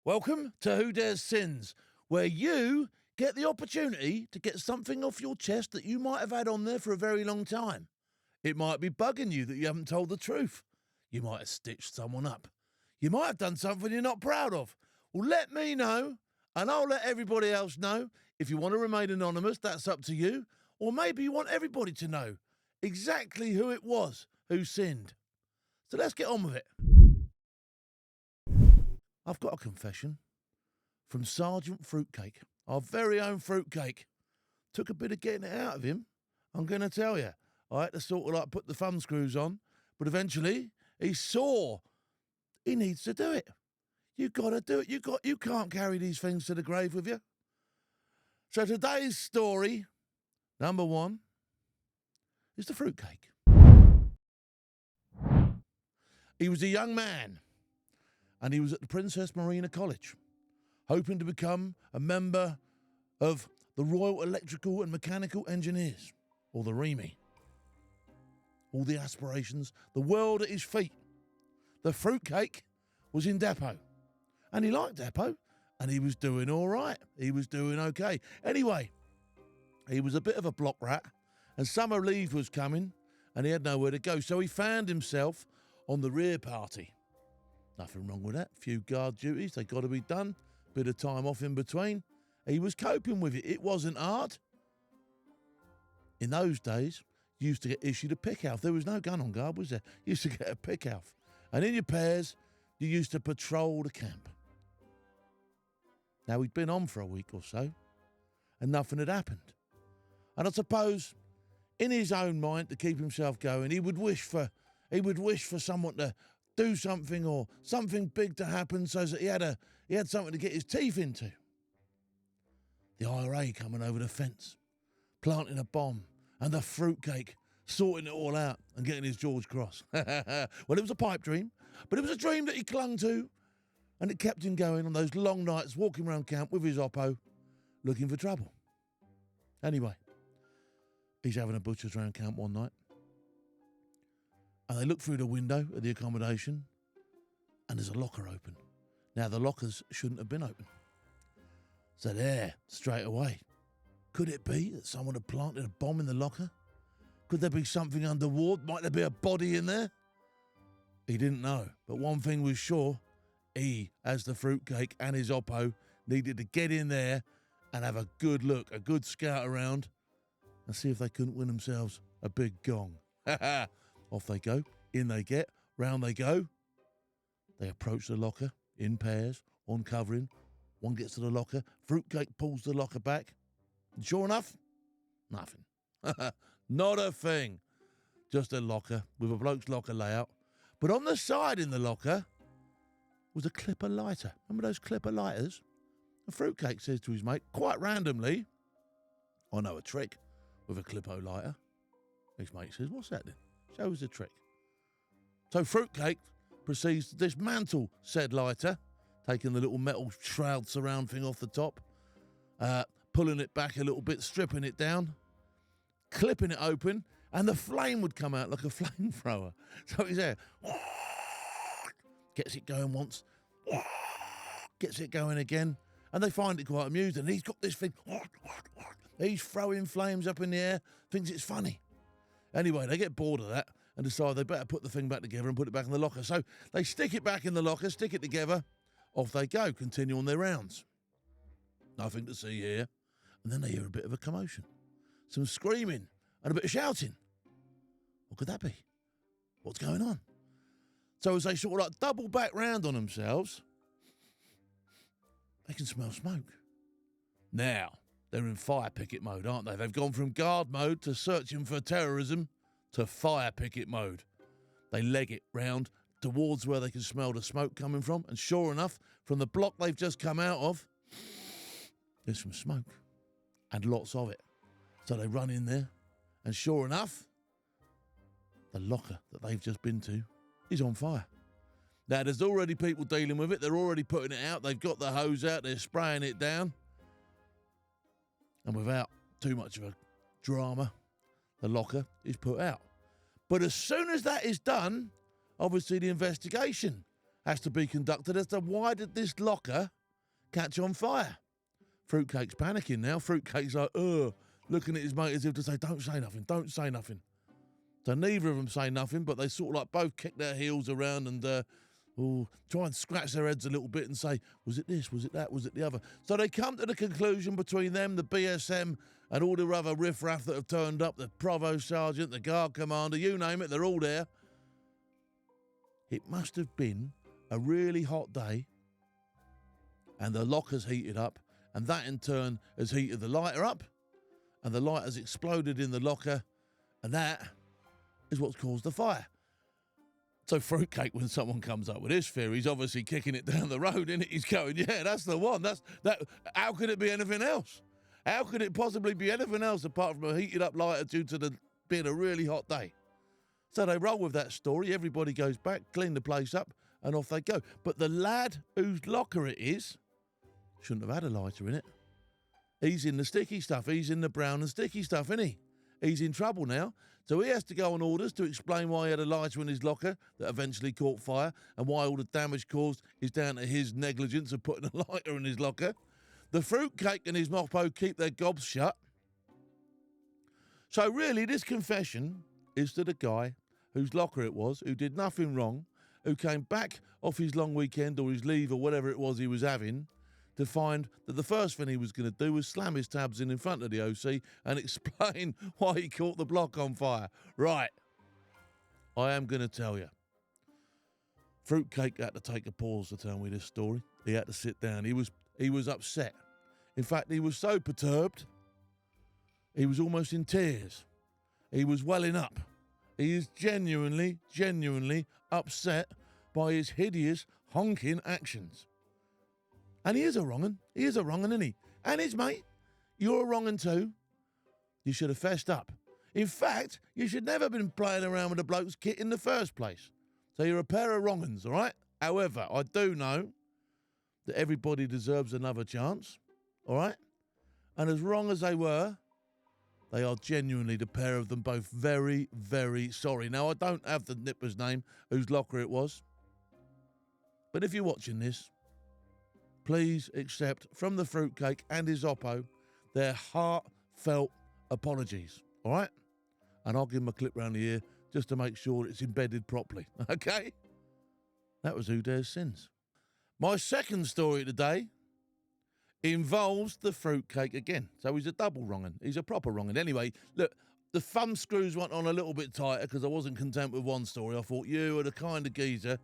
Welcome to Who Dares Sins, where you get the opportunity to get something off your chest that you might have had on there for a very long time. It might be bugging you that you haven't told the truth. You might have stitched someone up. You might have done something you're not proud of. Well, let me know, and I'll let everybody else know. If you want to remain anonymous, that's up to you. Or maybe you want everybody to know exactly who it was who sinned. So let's get on with it. I've got a confession from Sergeant Fruitcake, our very own Fruitcake. Took a bit of getting it out of him, I'm going to tell you. I had to sort of like put the thumb screws on, but eventually he saw he needs to do it. You got to do it. You can't carry these things to the grave with you. So today's story, number one, is the Fruitcake. He was a young man, and he was at the Princess Marina College, hoping to become a member of the Royal Electrical and Mechanical Engineers, or the REME. All the aspirations, the world at his feet. The Fruitcake was in depot, and he liked depot, and he was doing all right. He was doing okay. Anyway, he was a bit of a block rat, and summer leave was coming, and he had nowhere to go, so he found himself on the rear party. Nothing wrong with that. Few guard duties, they got to be done. Bit of time off in between. He was coping with it. It wasn't hard. In those days, you used to get issued a pick-off. There was no gun on guard, was there? You used to get a pick-off. And in your pairs, you used to patrol the camp. Now, he'd been on for a week or so, and nothing had happened. And I suppose, in his own mind, to keep himself going, he would wish for someone to do something or something big to happen so that he had something to get his teeth into. The IRA coming over the fence, planting a bomb, and the Fruitcake sorting it all out and getting his George Cross. Well, it was a pipe dream, but it was a dream that he clung to, and it kept him going on those long nights walking around camp with his Oppo, looking for trouble. Anyway, he's having a butcher's round camp one night, and they look through the window of the accommodation, and there's a locker open. Now, the lockers shouldn't have been open. So there, straight away. Could it be that someone had planted a bomb in the locker? Could there be something underwater? Might there be a body in there? He didn't know, but one thing was sure. He, as the Fruitcake and his Oppo, needed to get in there and have a good look, a good scout around, and see if they couldn't win themselves a big gong. Off they go, in they get, round they go. They approach the locker in pairs, on covering. One gets to the locker, Fruitcake pulls the locker back. And sure enough, nothing. Not a thing. Just a locker with a bloke's locker layout. But on the side in the locker was a clipper lighter. Remember those clipper lighters? And Fruitcake says to his mate, quite randomly, I know a trick with a Clippo lighter. His mate says, what's that then? Show us the trick. So Fruitcake proceeds to dismantle said lighter, taking the little metal shroud surround thing off the top, pulling it back a little bit, stripping it down, clipping it open, and the flame would come out like a flamethrower. So he's there, gets it going once, gets it going again, and they find it quite amusing. And he's got this thing, he's throwing flames up in the air, thinks it's funny. Anyway, they get bored of that and decide they better put the thing back together and put it back in the locker. So they stick it back in the locker, stick it together, off they go, continue on their rounds. Nothing to see here. And then they hear a bit of a commotion. Some screaming and a bit of shouting. What could that be? What's going on? So as they sort of like double back round on themselves, they can smell smoke. Now, they're in fire picket mode, aren't they? They've gone from guard mode to searching for terrorism to fire picket mode. They leg it round towards where they can smell the smoke coming from, and sure enough, from the block they've just come out of, there's some smoke, and lots of it. So they run in there, and sure enough, the locker that they've just been to is on fire. Now, there's already people dealing with it. They're already putting it out. They've got the hose out. They're spraying it down. And without too much of a drama, the locker is put out. But as soon as that is done, obviously the investigation has to be conducted as to why did this locker catch on fire. Fruitcake's panicking now. Fruitcake's like, looking at his mate as if to say, don't say nothing, don't say nothing. So neither of them say nothing, but they sort of like both kick their heels around and try and scratch their heads a little bit and say, was it this, was it that, was it the other? So they come to the conclusion between them, the BSM, and all the other riffraff that have turned up, the provost sergeant, the guard commander, you name it, they're all there. It must have been a really hot day, and the locker's heated up, and that in turn has heated the lighter up, and the lighter's exploded in the locker, and that is what's caused the fire. So Fruitcake, when someone comes up with his theory, he's obviously kicking it down the road, isn't it? He's going, yeah, that's the one. That. How could it be anything else? How could it possibly be anything else apart from a heated up lighter due to being a really hot day? So they roll with that story. Everybody goes back, clean the place up, and off they go. But the lad whose locker it is shouldn't have had a lighter in it. He's in the sticky stuff. He's in the brown and sticky stuff, isn't he? He's in trouble now. So he has to go on orders to explain why he had a lighter in his locker that eventually caught fire and why all the damage caused is down to his negligence of putting a lighter in his locker. The Fruitcake and his moppo keep their gobs shut. So really, this confession is to the guy whose locker it was, who did nothing wrong, who came back off his long weekend or his leave or whatever it was he was having, to find that the first thing he was going to do was slam his tabs in front of the OC and explain why he caught the block on fire. Right. I am going to tell you. Fruitcake had to take a pause to tell me this story. He had to sit down. He was upset. In fact, he was so perturbed, he was almost in tears. He was welling up. He is genuinely upset by his hideous, honking actions. And he is a wrong'un. He is a wrong'un, isn't he? And his mate, you're a wrong'un too. You should have fessed up. In fact, you should never have been playing around with a bloke's kit in the first place. So you're a pair of wrong'uns, all right? However, I do know that everybody deserves another chance, all right? And as wrong as they were, they are genuinely, the pair of them both, very, very sorry. Now, I don't have the nipper's name, whose locker it was. But if you're watching this, please accept from the Fruitcake and his oppo their heartfelt apologies, all right? And I'll give him a clip round the ear just to make sure it's embedded properly, okay? That was Who Dares Sins. My second story today involves the Fruitcake again. So he's a double wrong'un. He's a proper wrong'un. Anyway, look, the thumb screws went on a little bit tighter because I wasn't content with one story. I thought you are the kind of geezer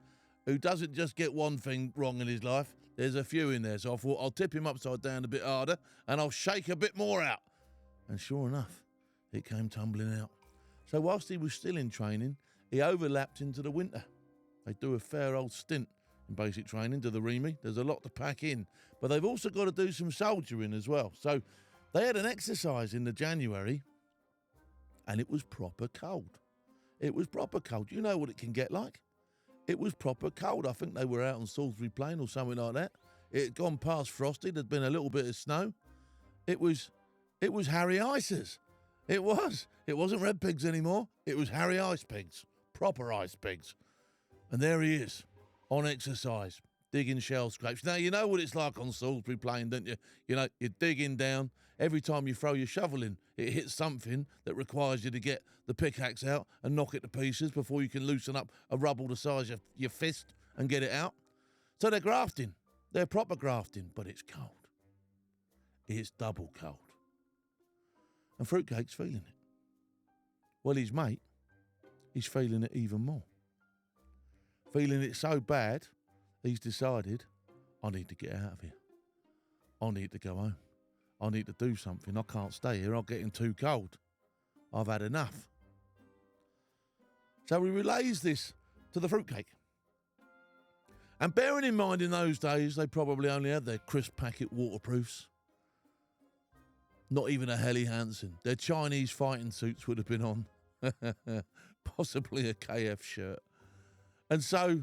who doesn't just get one thing wrong in his life. There's a few in there. So I thought I'll tip him upside down a bit harder and I'll shake a bit more out. And sure enough, it came tumbling out. So whilst he was still in training, he overlapped into the winter. They do a fair old stint in basic training to the REME. There's a lot to pack in. But they've also got to do some soldiering as well. So they had an exercise in the January and it was proper cold. It was proper cold. You know what it can get like? It was proper cold. I think they were out on Salisbury Plain or something like that. It had gone past frosty. There'd been a little bit of snow. It was Harry Ices. It was. It wasn't Red Pigs anymore. It was Harry Ice Pigs. Proper ice pigs. And there he is, on exercise, digging shell scrapes. Now, you know what it's like on Salisbury Plain, don't you? You know, you're digging down. Every time you throw your shovel in, it hits something that requires you to get the pickaxe out and knock it to pieces before you can loosen up a rubble the size of your fist and get it out. So they're grafting. They're proper grafting, but it's cold. It's double cold. And Fruitcake's feeling it. Well, his mate, he's feeling it even more. Feeling it so bad, he's decided, I need to get out of here. I need to go home. I need to do something. I can't stay here. I'm getting too cold. I've had enough. So he relays this to the Fruitcake. And bearing in mind in those days, they probably only had their crisp packet waterproofs. Not even a Helly Hansen. Their Chinese fighting suits would have been on. Possibly a KF shirt. And so,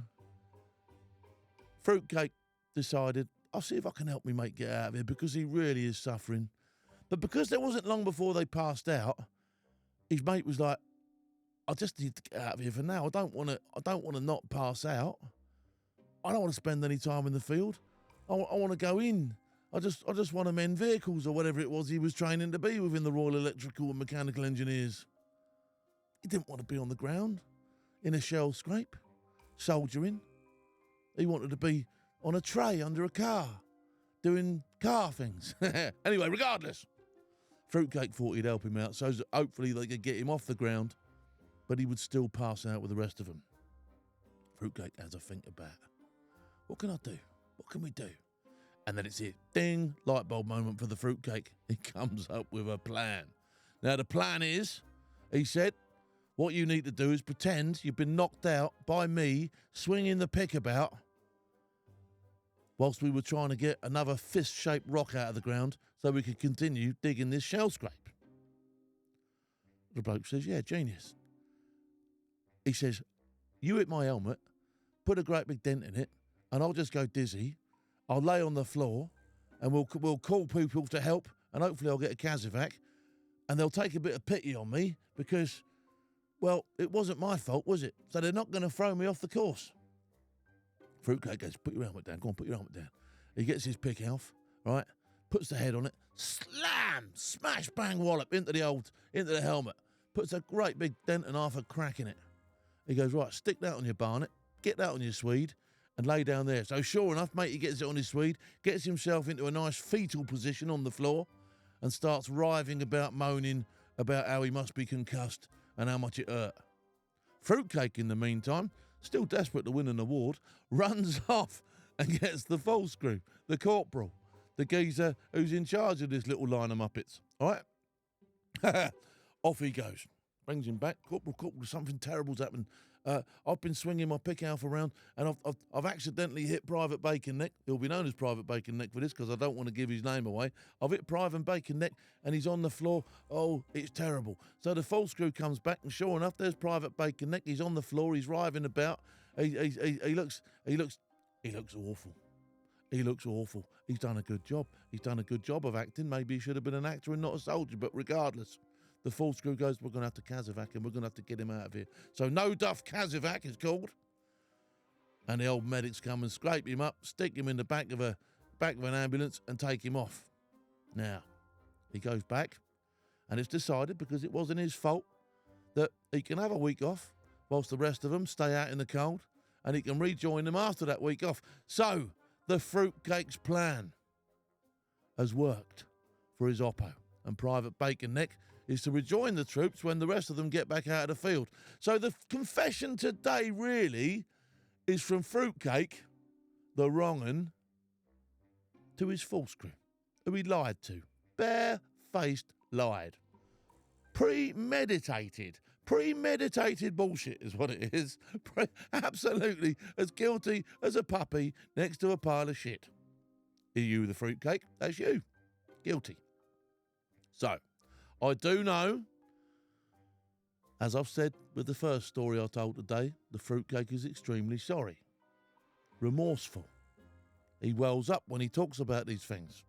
Fruitcake decided, I'll see if I can help me mate get out of here because he really is suffering. But because there wasn't long before they passed out, his mate was like, I just need to get out of here for now. I don't want to not pass out. I don't want to spend any time in the field. I want to go in I just want to mend vehicles or whatever it was he was training to be within the Royal Electrical and Mechanical Engineers. He didn't want to be on the ground in a shell scrape, soldiering. He wanted to be on a tray under a car, doing car things. Anyway, regardless, Fruitcake thought he'd help him out, so that hopefully they could get him off the ground, but he would still pass out with the rest of them. Fruitcake has a think about, what can I do? What can we do? And then it's it, ding, light bulb moment for the Fruitcake. He comes up with a plan. Now the plan is, he said, what you need to do is pretend you've been knocked out by me swinging the pick about whilst we were trying to get another fist-shaped rock out of the ground so we could continue digging this shell scrape. The bloke says, yeah, genius. He says, you hit my helmet, put a great big dent in it, and I'll just go dizzy. I'll lay on the floor, and we'll call people to help, and hopefully I'll get a Casevac, and they'll take a bit of pity on me because, well, it wasn't my fault, was it? So they're not going to throw me off the course. Fruitcake goes, put your helmet down. Go on, put your helmet down. He gets his pick off, right? Puts the head on it. Slam! Smash, bang, wallop into the helmet. Puts a great big dent and half a crack in it. He goes, right, stick that on your barnet, get that on your Swede, and lay down there. So sure enough, mate, he gets it on his Swede, gets himself into a nice fetal position on the floor, and starts writhing about, moaning about how he must be concussed and how much it hurt. Fruitcake, in the meantime, still desperate to win an award, runs off and gets the Falscrew, the corporal, the geezer who's in charge of this little line of Muppets. All right? Off he goes. Brings him back. Corporal, something terrible's happened. I've been swinging my pick alf around and I've accidentally hit Private Bacon Neck. He'll be known as Private Bacon Neck for this because I don't want to give his name away. I've hit Private Bacon Neck and he's on the floor. Oh, it's terrible. So the Falscrew comes back and sure enough, there's Private Bacon Neck. He's on the floor. He's writhing about. He looks awful. He looks awful. He's done a good job. He's done a good job of acting. Maybe he should have been an actor and not a soldier, but regardless, the Falscrew goes, we're going to have to Casevac him. We're going to have to get him out of here. So No Duff Casevac is called. And the old medics come and scrape him up, stick him in the back of an ambulance and take him off. Now, he goes back and it's decided, because it wasn't his fault, that he can have a week off whilst the rest of them stay out in the cold and he can rejoin them after that week off. So, the Fruitcake's plan has worked for his oppo, and Private Bacon Neck is to rejoin the troops when the rest of them get back out of the field. So the confession today really is from Fruitcake, the wrong 'un, to his Falscrew, who he lied to. Bare-faced lied. Premeditated bullshit is what it is. Absolutely as guilty as a puppy next to a pile of shit. Are you the Fruitcake? That's you. Guilty. So, I do know, as I've said with the first story I told today, the Fruitcake is extremely sorry. Remorseful. He wells up when he talks about these things.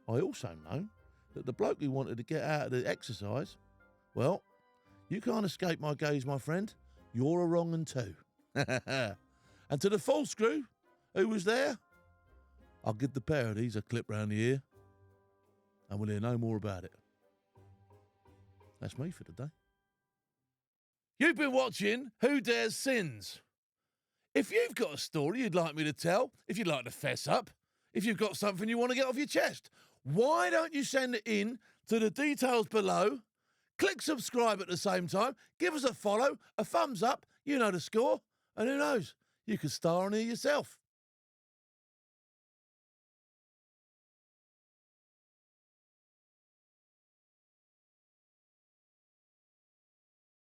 I also know that the bloke who wanted to get out of the exercise, well, you can't escape my gaze, my friend. You're a wrong 'un too. And to the Falscrew who was there, I'll give the pair of these a clip round the ear, and we'll hear no more about it. That's me for today. You've been watching Who Dares Sins. If you've got a story you'd like me to tell, if you'd like to fess up, if you've got something you want to get off your chest, why don't you send it in to the details below? Click subscribe at the same time, give us a follow, a thumbs up, you know the score, and who knows, you could star on here yourself.